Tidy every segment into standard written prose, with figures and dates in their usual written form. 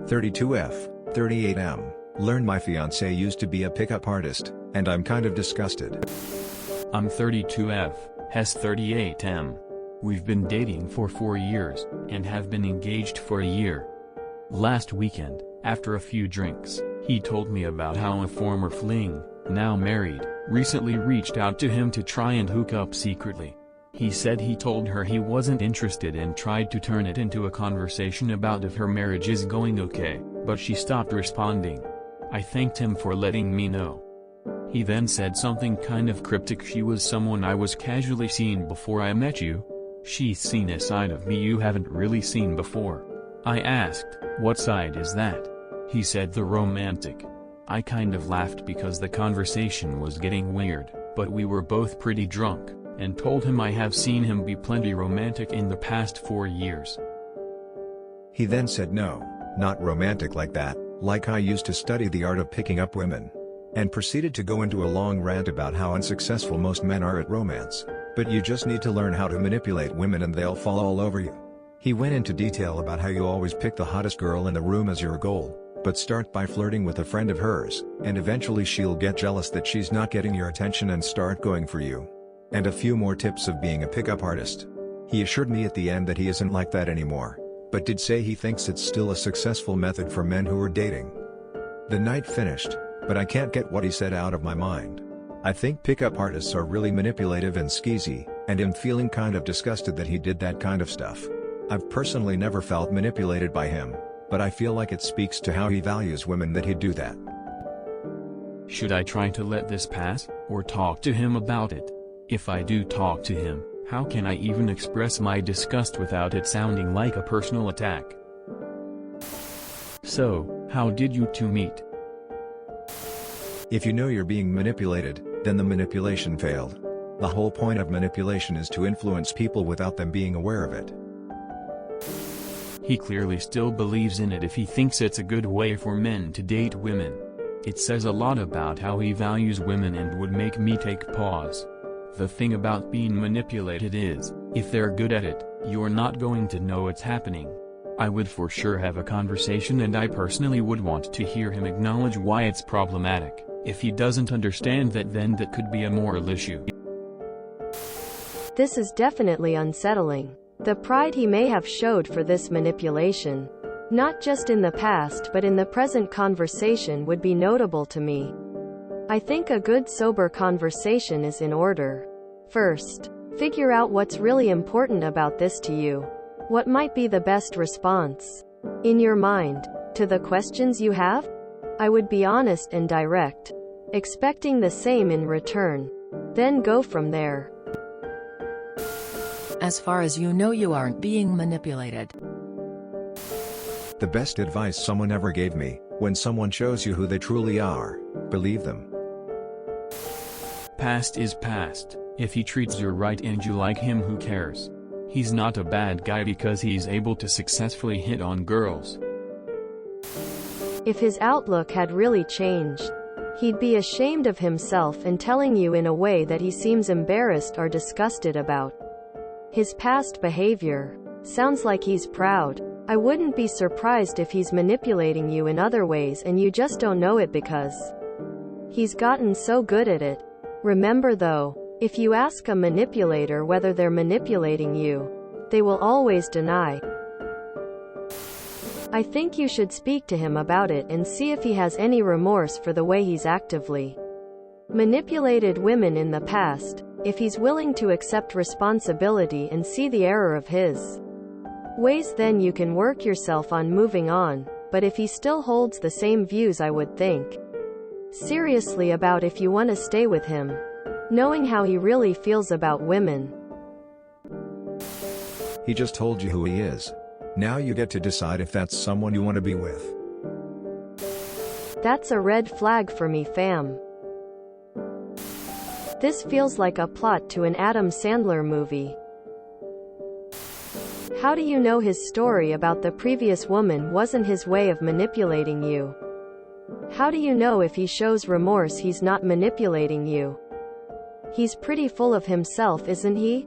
32F, 38M. Learn my fiance used to be a pickup artist, and I'm kind of disgusted. I'm 32F, has 38M. We've been dating for 4 years, and have been engaged for a year. Last weekend, after a few drinks, he told me about how a former fling, now married, recently reached out to him to try and hook up secretly. He said he told her he wasn't interested and tried to turn it into a conversation about if her marriage is going okay, but she stopped responding. I thanked him for letting me know. He then said something kind of cryptic: she was someone I was casually seeing before I met you. She's seen a side of me you haven't really seen before. I asked, what side is that? He said the romantic. I kind of laughed because the conversation was getting weird, but we were both pretty drunk, and told him I have seen him be plenty romantic in the past 4 years. He then said no, not romantic like that, like I used to study the art of picking up women. And proceeded to go into a long rant about how unsuccessful most men are at romance. But you just need to learn how to manipulate women and they'll fall all over you. He went into detail about how you always pick the hottest girl in the room as your goal, but start by flirting with a friend of hers, and eventually she'll get jealous that she's not getting your attention and start going for you. And a few more tips of being a pickup artist. He assured me at the end that he isn't like that anymore, but did say he thinks it's still a successful method for men who are dating. The night finished, but I can't get what he said out of my mind. I think pickup artists are really manipulative and skeezy, and am feeling kind of disgusted that he did that kind of stuff. I've personally never felt manipulated by him, but I feel like it speaks to how he values women that he'd do that. Should I try to let this pass, or talk to him about it? If I do talk to him, how can I even express my disgust without it sounding like a personal attack? So, how did you two meet? If you know you're being manipulated, then the manipulation failed. The whole point of manipulation is to influence people without them being aware of it. He clearly still believes in it if he thinks it's a good way for men to date women. It says a lot about how he values women and would make me take pause. The thing about being manipulated is, if they're good at it, you're not going to know it's happening. I would for sure have a conversation, and I personally would want to hear him acknowledge why it's problematic. If he doesn't understand that, then that could be a moral issue. This is definitely unsettling. The pride he may have showed for this manipulation, not just in the past but in the present conversation, would be notable to me. I think a good sober conversation is in order. First, figure out what's really important about this to you. What might be the best response, in your mind, to the questions you have? I would be honest and direct, expecting the same in return. Then go from there. As far as you know, you aren't being manipulated. The best advice someone ever gave me: when someone shows you who they truly are, believe them. Past is past. If he treats you right and you like him, who cares? He's not a bad guy because he's able to successfully hit on girls. If his outlook had really changed, he'd be ashamed of himself and telling you in a way that he seems embarrassed or disgusted about. His past behavior sounds like he's proud. I wouldn't be surprised if he's manipulating you in other ways and you just don't know it because he's gotten so good at it. Remember though, if you ask a manipulator whether they're manipulating you, they will always deny. I think you should speak to him about it and see if he has any remorse for the way he's actively manipulated women in the past. If he's willing to accept responsibility and see the error of his ways, then you can work yourself on moving on. But if he still holds the same views, I would think seriously about if you want to stay with him, knowing how he really feels about women. He just told you who he is. Now you get to decide if that's someone you want to be with. That's a red flag for me, fam. This feels like a plot to an Adam Sandler movie. How do you know his story about the previous woman wasn't his way of manipulating you? How do you know if he shows remorse he's not manipulating you? He's pretty full of himself, isn't he?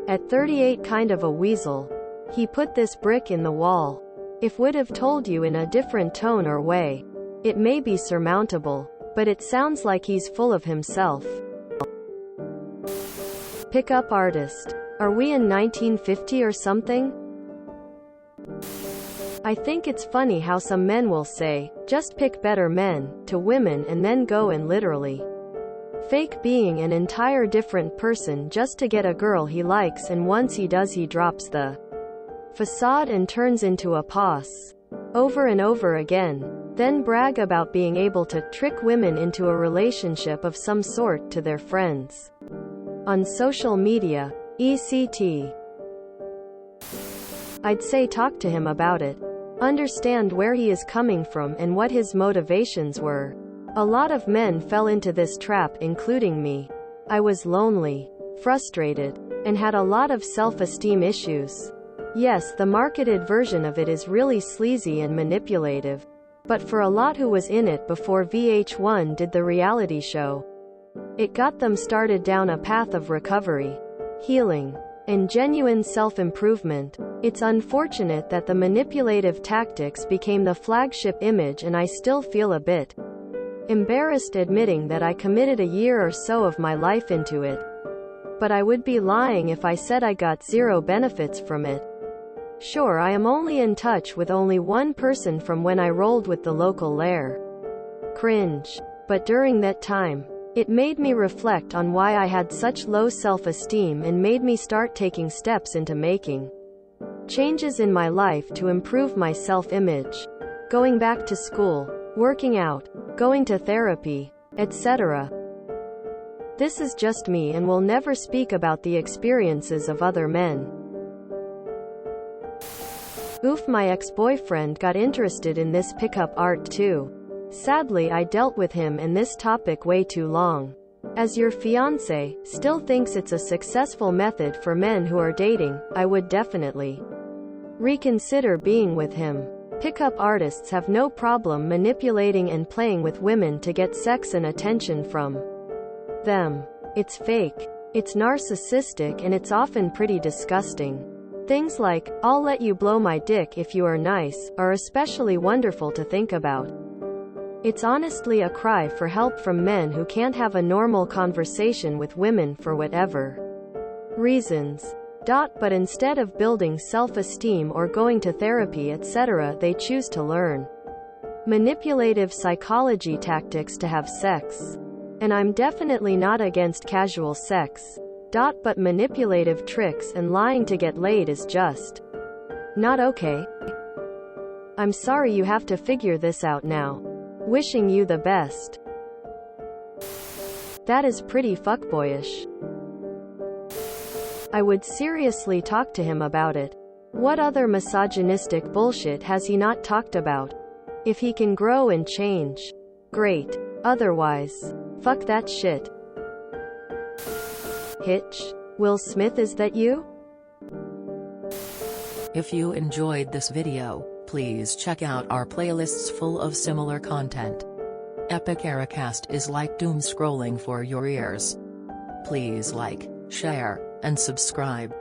At 38, kind of a weasel. He put this brick in the wall. If would have told you in a different tone or way. It may be surmountable, but it sounds like he's full of himself. Pickup artist. Are we in 1950 or something? I think it's funny how some men will say, just pick better men, to women and then go and literally fake being an entire different person just to get a girl he likes, and once he does he drops the facade and turns into a boss. Over and over again. Then brag about being able to trick women into a relationship of some sort to their friends. On social media, etc. I'd say talk to him about it. Understand where he is coming from and what his motivations were. A lot of men fell into this trap, including me. I was lonely, frustrated, and had a lot of self-esteem issues. Yes, the marketed version of it is really sleazy and manipulative. But for a lot who was in it before VH1 did the reality show, it got them started down a path of recovery, healing, and genuine self-improvement. It's unfortunate that the manipulative tactics became the flagship image, and I still feel a bit embarrassed admitting that I committed a year or so of my life into it. But I would be lying if I said I got zero benefits from it. Sure, I am only in touch with only one person from when I rolled with the local lair. Cringe. But during that time, it made me reflect on why I had such low self-esteem and made me start taking steps into making changes in my life to improve my self-image. Going back to school, working out, going to therapy, etc. This is just me and will never speak about the experiences of other men. Oof, my ex-boyfriend got interested in this pickup art too. Sadly, I dealt with him and this topic way too long. As your fiance still thinks it's a successful method for men who are dating, I would definitely reconsider being with him. Pickup artists have no problem manipulating and playing with women to get sex and attention from them. It's fake, it's narcissistic, and it's often pretty disgusting. Things like, "I'll let you blow my dick if you are nice," are especially wonderful to think about. It's honestly a cry for help from men who can't have a normal conversation with women for whatever reasons. But instead of building self-esteem or going to therapy, etc., they choose to learn manipulative psychology tactics to have sex. And I'm definitely not against casual sex. But manipulative tricks and lying to get laid is just not okay. I'm sorry you have to figure this out now. Wishing you the best. That is pretty fuckboyish. I would seriously talk to him about it. What other misogynistic bullshit has he not talked about? If he can grow and change, great. Otherwise, fuck that shit. Hitch. Will Smith, is that you? If you enjoyed this video, please check out our playlists full of similar content. Epic Ericast is like doom scrolling for your ears. Please like, share, and subscribe.